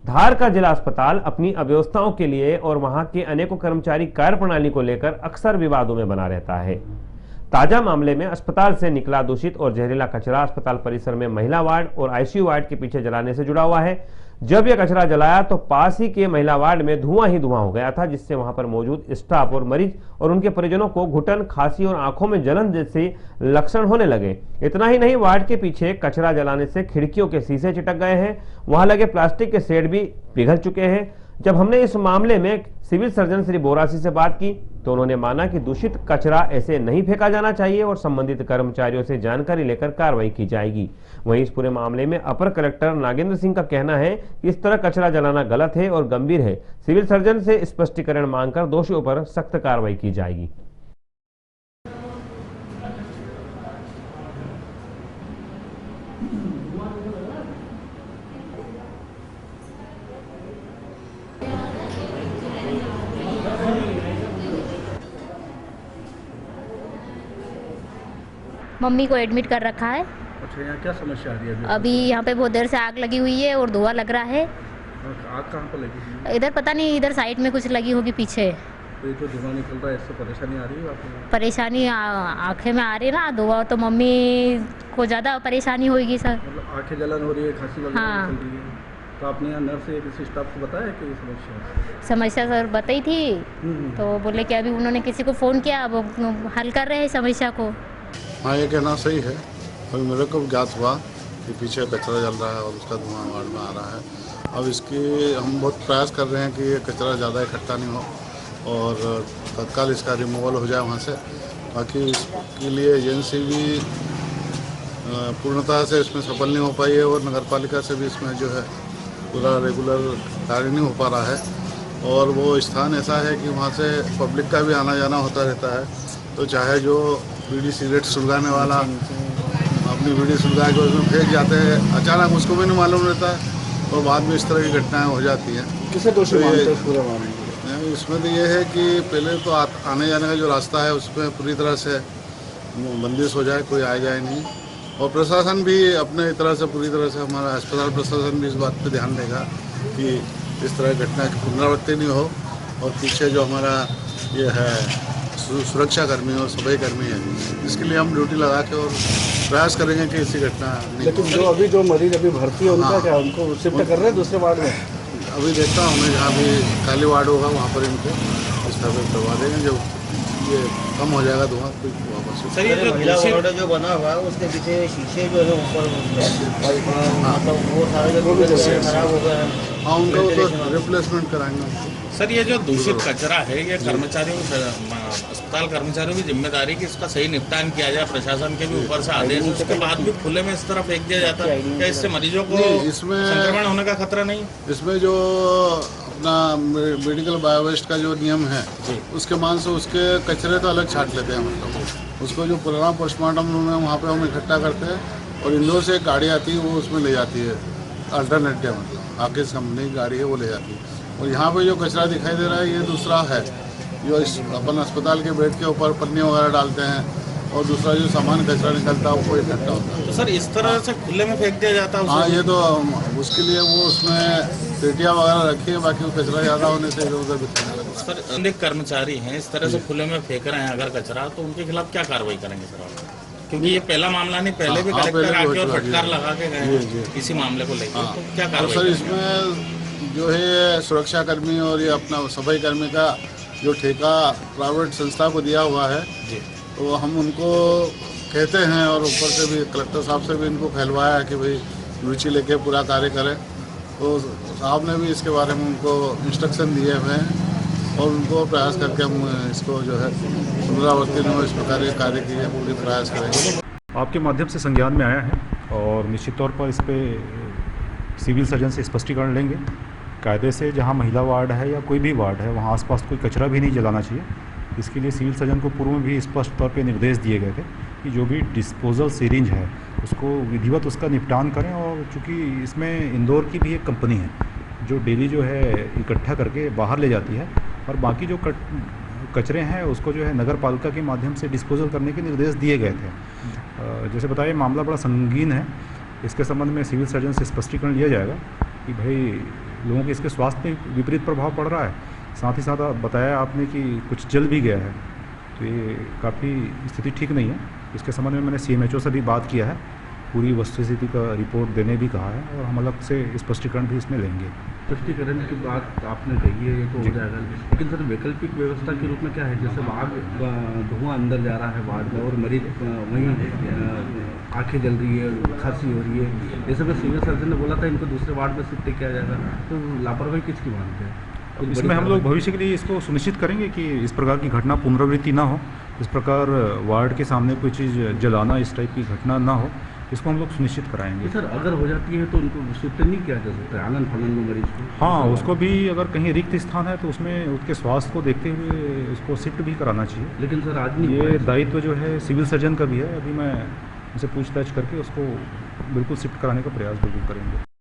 धार का जिला अस्पताल अपनी अव्यवस्थाओं के लिए और वहां के अनेकों कर्मचारी कार्यप्रणाली को लेकर अक्सर विवादों में बना रहता है। ताजा मामले में अस्पताल से निकला दूषित और जहरीला कचरा अस्पताल परिसर में महिला वार्ड और आईसीयू वार्ड के पीछे जलाने से जुड़ा हुआ है। जब यह कचरा जलाया तो पास ही के महिला वार्ड में धुआं ही धुआं हो गया था, जिससे वहां पर मौजूद स्टाफ और मरीज और उनके परिजनों को घुटन, खांसी और आंखों में जलन जैसे लक्षण होने लगे। इतना ही नहीं, वार्ड के पीछे कचरा जलाने से खिड़कियों के शीशे चिटक गए हैं, वहां लगे प्लास्टिक के शेड भी पिघल चुके हैं। जब हमने इस मामले में सिविल सर्जन श्री बोरासी से बात की तो उन्होंने माना कि दूषित कचरा ऐसे नहीं फेंका जाना चाहिए और संबंधित कर्मचारियों से जानकारी लेकर कार्रवाई की जाएगी। वहीं इस पूरे मामले में अपर कलेक्टर नागेंद्र सिंह का कहना है कि इस तरह कचरा जलाना गलत है और गंभीर है। सिविल सर्जन से स्पष्टीकरण मांगकर दोषियों पर सख्त कार्रवाई की जाएगी। मम्मी को एडमिट कर रखा है। अच्छा, यहाँ क्या समस्या आ रही है अभी यहाँ पे बहुत देर से आग लगी हुई है और धुआं लग रहा है। आग कहाँ पर लगी हुई है? इधर पता नहीं, इधर साइड में कुछ लगी होगी पीछे। तो ये जो धुआं निकल रहा है इससे परेशानी आ रही है आपको? परेशानी आँखें में आ रही है ना धुआं, तो मम्मी को ज़्यादा परेशानी होगी सर। मतलब आँखें जलन हो रही है, खांसी वगैरह हाँ। निकल रही है। तो आपने यहाँ नर्स या किसी स्टाफ को बताया कि ये समस्या समस्या सर बताई थी, तो बोले कि अभी उन्होंने किसी को फ़ोन किया, अब हल कर रहे हैं समस्या को। हाँ, ये कहना सही है। अभी मेरे को ज्ञात हुआ कि पीछे कचरा जल रहा है और उसका धुआं वार्ड में आ रहा है। अब इसकी हम बहुत प्रयास कर रहे हैं कि ये कचरा ज़्यादा इकट्ठा नहीं हो और तत्काल इसका रिमूवल हो जाए वहाँ से। बाकी इसके लिए एजेंसी भी पूर्णतः से इसमें सफल नहीं हो पाई है और नगरपालिका से भी इसमें जो है पूरा रेगुलर कार्य नहीं हो पा रहा है। और वो स्थान ऐसा है कि वहाँ से पब्लिक का भी आना जाना होता रहता है, तो चाहे जो बीड़ी सिगरेट सुलगाने वाला अपनी बीड़ी सुलगा के उसमें फेंक जाते हैं, अचानक उसको भी नहीं मालूम रहता है और बाद में इस तरह की घटनाएं हो जाती हैं। किसे दोषी मानते हैं पूरे मामले में? इसमें तो ये है कि पहले तो आने जाने का जो रास्ता है उसमें पूरी तरह से बंदिश हो जाए, कोई आए जाए नहीं। और प्रशासन भी अपने तरह से पूरी तरह से, हमारा अस्पताल प्रशासन भी इस बात पे ध्यान देगा कि इस तरह की घटना की पुनरावृत्ति नहीं हो। और पीछे जो हमारा ये है सुरक्षा कर्मी और सफाई कर्मी है, इसके लिए हम ड्यूटी लगा के और प्रयास करेंगे कि ऐसी घटना नहीं। लेकिन जो मरीज अभी भर्ती है उनका क्या, उनको शिफ्ट कर रहे हैं दूसरे वार्ड में? अभी देखता हूँ मैं, जहाँ भी खाली वार्ड होगा वहाँ पर इनको स्थापित करवा देंगे। जब ये कम हो जाएगा धुआं तो वापस। सर, ये जो महिला वार्ड जो बना हुआ है उसके पीछे शीशे जो है ऊपर मतलब वो सारे जो खराब हो गए हैं। हाँ, उनका तो रिप्लेसमेंट कराएंगे। सर, ये जो दूषित कचरा है ये कर्मचारियों, अस्पताल कर्मचारियों की जिम्मेदारी कि इसका सही निपटान किया जाए। प्रशासन के भी ऊपर से आदेश, उसके बाद भी खुले में इस तरह फेंक दिया जाता है, क्या इससे मरीजों को इसमें संक्रमण होने का खतरा नहीं? इसमें जो अपना मेडिकल बायोवेस्ट का जो नियम है उसके मान से उसके कचरे तो अलग छांट लेते हैं। मतलब उसको जो पुराना पोस्टमार्टम रूम है वहाँ पे हम इकट्ठा करते हैं और इंदौर से एक गाड़ी आती है वो उसमें ले जाती है, अल्टरनेटिव मतलब आकिस कंपनी की गाड़ी है वो ले जाती है। और यहाँ पे जो कचरा दिखाई दे रहा है ये दूसरा है, जो अपन अस्पताल के बेड के ऊपर पन्नी वगैरह डालते हैं और दूसरा जो सामान कचरा निकलता है वो इकट्ठा होता है। तो सर, इस तरह से खुले में फेंक दिया जाता है? हाँ, ये तो उसके लिए वो उसमें पेटियाँ वगैरह रखी है, बाकी वो कचरा ज़्यादा होने से इधर उधर बिखरने लगता है। सर, अनेक कर्मचारी हैं इस तरह से खुले में फेंक रहे हैं अगर कचरा, तो उनके खिलाफ क्या कार्रवाई करेंगे सर आप? क्योंकि ये पहला मामला नहीं, पहले भी कलेक्टर आके और फटकार लगा के गए इसी मामले को लेकर, तो क्या कार्रवाई? सर, इसमें जो है सुरक्षा कर्मी और ये अपना सफाई कर्मी का जो ठेका प्राइवेट संस्था को दिया हुआ है, तो हम उनको कहते हैं और ऊपर से भी कलेक्टर साहब से भी इनको फैलवाया है कि भाई रुचि लेके पूरा कार्य करें। तो साहब ने भी इसके बारे में उनको इंस्ट्रक्शन दिए हुए हैं और उनको प्रयास करके हम इसको जो है पुनरावृत्ति में इस प्रकार के कार्य की पूरी प्रयास करेंगे। आपके माध्यम से संज्ञान में आया है और निश्चित तौर पर इस पर सिविल सर्जन से स्पष्टीकरण लेंगे। कायदे से जहां महिला वार्ड है या कोई भी वार्ड है वहां आसपास कोई कचरा भी नहीं जलाना चाहिए। इसके लिए सिविल सर्जन को पूर्व में भी स्पष्ट तौर पे निर्देश दिए गए थे कि जो भी डिस्पोजल सीरिंज है उसको विधिवत उसका निपटान करें। और चूँकि इसमें इंदौर की भी एक कंपनी है जो डेली जो है इकट्ठा करके बाहर ले जाती है और बाकी जो कचरे हैं उसको जो है नगर पालिका के माध्यम से डिस्पोजल करने के निर्देश दिए गए थे। जैसे बताया, मामला बड़ा संगीन है। इसके संबंध में सिविल सर्जन से स्पष्टीकरण लिया जाएगा कि भाई लोगों के इसके स्वास्थ्य पे विपरीत प्रभाव पड़ रहा है। साथ ही साथ बताया आपने कि कुछ जल भी गया है, तो ये काफ़ी स्थिति ठीक नहीं है। इसके संबंध में मैंने CMHO से भी बात किया है, पूरी वस्तुस्थिति का रिपोर्ट देने भी कहा है और हम अलग से स्पष्टीकरण भी इसमें लेंगे। स्पष्टीकरण की बात आपने कही है, ये तो हो जाएगा, लेकिन सर वैकल्पिक व्यवस्था के रूप में क्या है, जैसे आग धुआं अंदर जा रहा है वार्ड में और मरीज वहीं आंखें जल रही है, खांसी हो रही है, ये सब सिविल सर्जन ने बोला था इनको दूसरे वार्ड में शिफ्ट किया जाएगा, तो लापरवाही किसकी मानते हैं? इसमें हम लोग भविष्य के लिए इसको सुनिश्चित करेंगे कि इस प्रकार की घटना पुनरावृत्ति ना हो, इस प्रकार वार्ड के सामने कोई चीज़ जलाना इस टाइप की घटना ना हो, इसको हम लोग सुनिश्चित कराएंगे। सर अगर हो जाती है तो उनको शिफ्ट नहीं किया जा सकता आनंद फानंद में मरीज को? हाँ, उसको भी अगर कहीं रिक्त स्थान है तो उसमें उसके स्वास्थ्य को देखते हुए उसको शिफ्ट भी कराना चाहिए। लेकिन सर आदमी ये दायित्व जो है सिविल सर्जन का भी है। अभी मैं उनसे पूछताछ करके उसको बिल्कुल शिफ्ट कराने का प्रयास बिल्कुल करेंगे।